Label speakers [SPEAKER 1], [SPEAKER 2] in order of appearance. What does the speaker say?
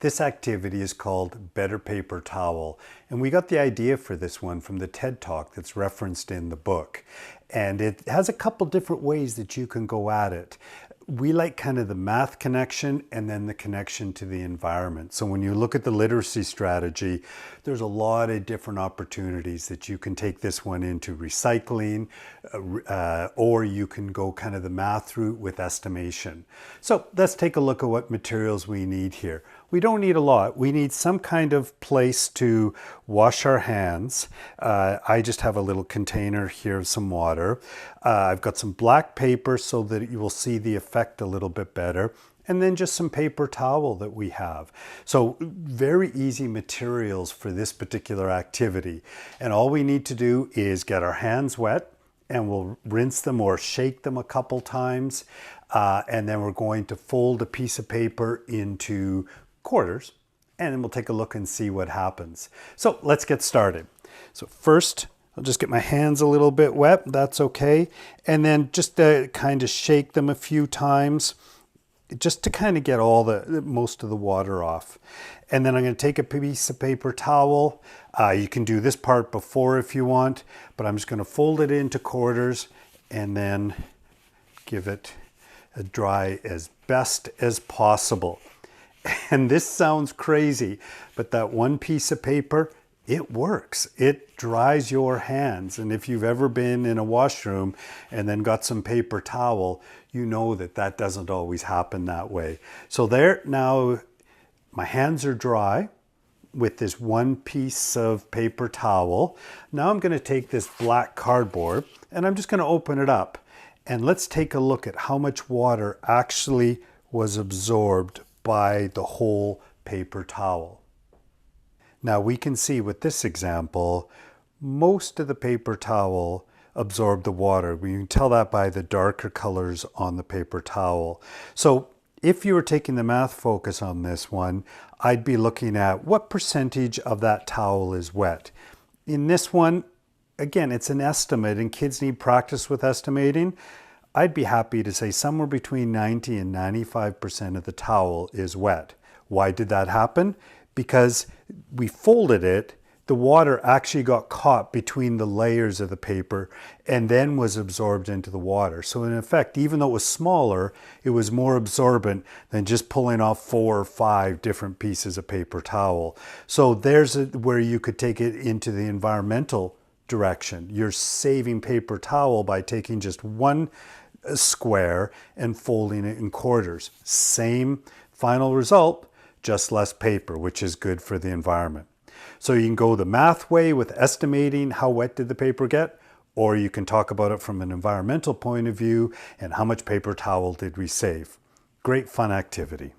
[SPEAKER 1] This activity is called Better Paper Towel, and we got the idea for this one from the TED Talk that's referenced in the book. And it has a couple different ways that you can go at it. We like kind of the math connection and then the connection to the environment. So when you look at the literacy strategy, there's a lot of different opportunities that you can take this one into recycling, or you can go kind of the math route with estimation. So let's take a look at what materials we need here. We don't need a lot. We need some kind of place to wash our hands. I just have a little container here of some water. I've got some black paper so that you will see the effect a little bit better. And then just some paper towel that we have. So very easy materials for this particular activity. And all we need to do is get our hands wet, and we'll rinse them or shake them a couple times. And then we're going to fold a piece of paper into quarters, and then we'll take a look and see what happens. So let's get started. So first, I'll just get my hands a little bit wet. That's okay. And then just kind of shake them a few times, just to kind of get all most of the water off. And then I'm going to take a piece of paper towel. You can do this part before if you want, but I'm just going to fold it into quarters and then give it a dry as best as possible. And this sounds crazy, but that one piece of paper, it works. It dries your hands. And if you've ever been in a washroom and then got some paper towel, you know that that doesn't always happen that way. So there, now my hands are dry with this one piece of paper towel. Now I'm going to take this black cardboard and I'm just going to open it up. And let's take a look at how much water actually was absorbed by the whole paper towel. Now we can see with this example, most of the paper towel absorbed the water. We can tell that by the darker colors on the paper towel. So if you were taking the math focus on this one, I'd be looking at what percentage of that towel is wet. In this one, again, it's an estimate and kids need practice with estimating. I'd be happy to say somewhere between 90 and 95% of the towel is wet. Why did that happen? Because we folded it, the water actually got caught between the layers of the paper and then was absorbed into the water. So in effect, even though it was smaller, it was more absorbent than just pulling off 4 or 5 different pieces of paper towel. So there's where you could take it into the environmental direction. You're saving paper towel by taking just one square and folding it in quarters. Same final result, just less paper, which is good for the environment. So you can go the math way with estimating how wet did the paper get, or you can talk about it from an environmental point of view and how much paper towel did we save. Great fun activity.